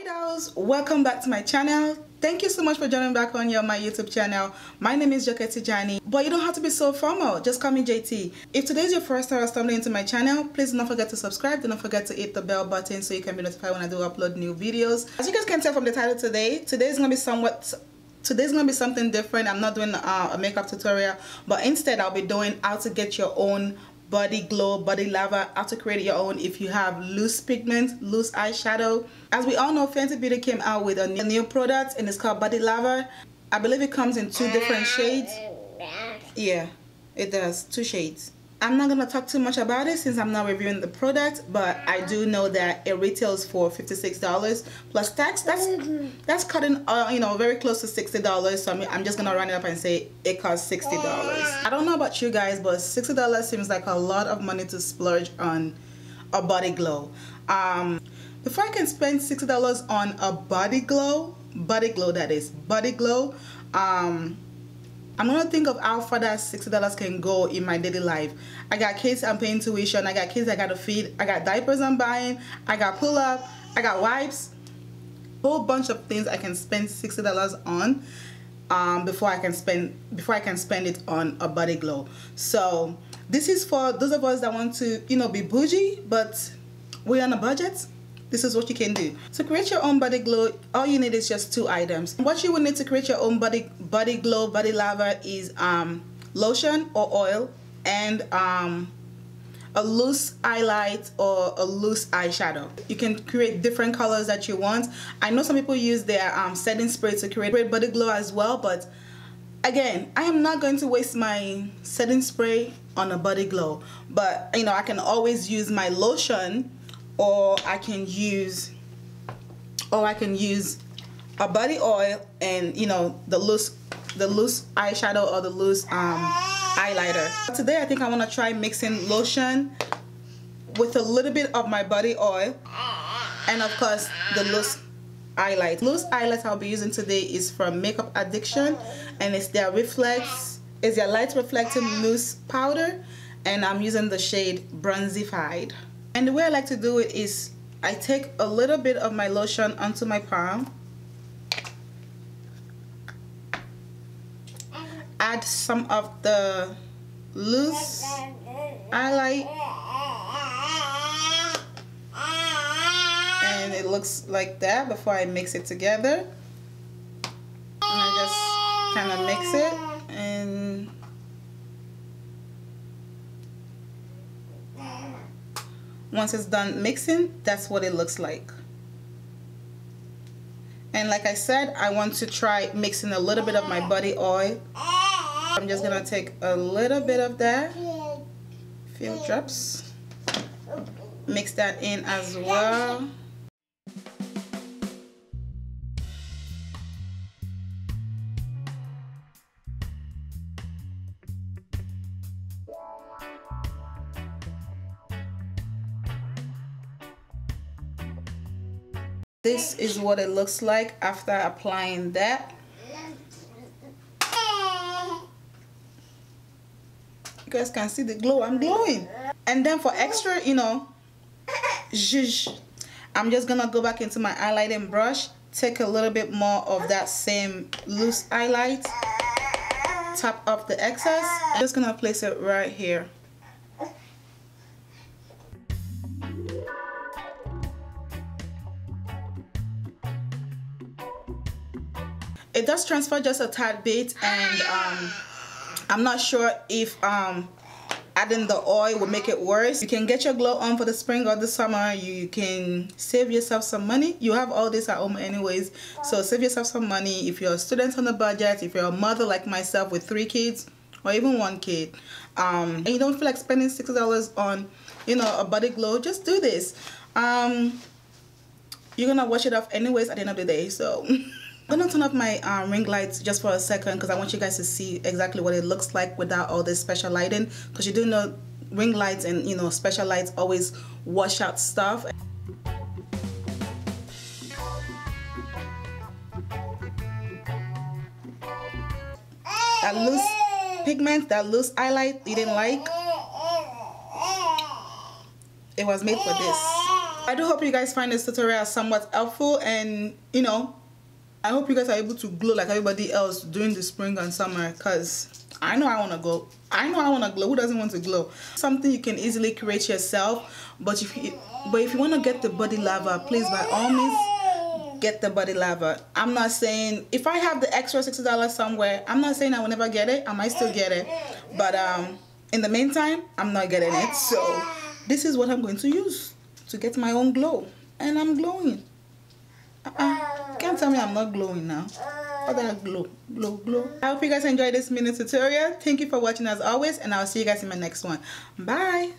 Dolls, welcome back to my channel. Thank you so much for joining back on my YouTube channel. My name is JayTee, but you don't have to be so formal. Just call me JT. If today is your first time stumbling into my channel, please don't forget to subscribe. Don't forget to hit the bell button so you can be notified when I do upload new videos. As you guys can tell from the title today's gonna be something different. I'm not doing a makeup tutorial, but instead I'll be doing how to get your own body glow, body lava, how to create your own if you have loose pigment, loose eyeshadow. As we all know, Fenty Beauty came out with a new product and it's called Body Lava. I believe it comes in 2 different shades. Yeah, it does, 2 shades. I'm not gonna talk too much about it since I'm not reviewing the product, but I do know that it retails for $56 plus tax. That's cutting you know, very close to $60. So I'm just gonna round it up and say it costs $60. I don't know about you guys, but $60 seems like a lot of money to splurge on a body glow. Before I can spend $60 on a body glow that is body glow, I'm gonna think of how far that $60 can go in my daily life. I got kids I'm paying tuition, I got kids I gotta feed, I got diapers I'm buying, I got pull-up, I got wipes, whole bunch of things I can spend $60 on before I can spend it on a body glow. So this is for those of us that want to, you know, be bougie, but we're on a budget. This is what you can do. To create your own body glow, all you need is just 2 items. What you will need to create your own body glow, body lava is lotion or oil and a loose highlight or a loose eyeshadow. You can create different colors that you want. I know some people use their setting spray to create body glow as well, but again, I am not going to waste my setting spray on a body glow. But you know, I can always use my lotion, or I can use a body oil and, you know, the loose eyeshadow or the loose highlighter. Today I think I want to try mixing lotion with a little bit of my body oil and of course the loose highlight. Loose highlight I'll be using today is from Makeup Addiction, and it's their light reflecting loose powder, and I'm using the shade Bronzified. And the way I like to do it is I take a little bit of my lotion onto my palm, add some of the loose highlight, and it looks like that before I mix it together. And I just kind of mix it, and once it's done mixing, that's what it looks like. And like I said, I want to try mixing a little bit of my body oil. I'm just gonna take a little bit of that, few drops, mix that in as well. This is what it looks like after applying that. You guys can see the glow. I'm glowing. And then for extra, you know, zhuzh, I'm just gonna go back into my highlighting brush, take a little bit more of that same loose highlight, tap up the excess. I'm just gonna place it right here. It does transfer just a tad bit, and I'm not sure if adding the oil will make it worse. You can get your glow on for the spring or the summer. You can save yourself some money. You have all this at home anyways, so save yourself some money. If you're a student on a budget, if you're a mother like myself with 3 kids or even 1 kid, and you don't feel like spending $60 on, you know, a body glow, just do this. You're gonna wash it off anyways at the end of the day. So I'm gonna turn off my ring lights just for a second because I want you guys to see exactly what it looks like without all this special lighting, because you do know ring lights and, you know, special lights always wash out stuff. That loose pigment, that loose highlight you didn't like, it was made for this. I do hope you guys find this tutorial somewhat helpful, and you know, I hope you guys are able to glow like everybody else during the spring and summer, because I know I want to glow. I know I want to glow. Who doesn't want to glow? Something you can easily create yourself, but if you want to get the body lava, please by all means get the body lava. I'm not saying if I have the extra $60 somewhere, I'm not saying I will never get it. I might still get it, but in the meantime, I'm not getting it. So this is what I'm going to use to get my own glow, and I'm glowing. Can't tell me I'm not glowing now. Other glow. I hope you guys enjoyed this mini tutorial. Thank you for watching as always, and I'll see you guys in my next one. Bye.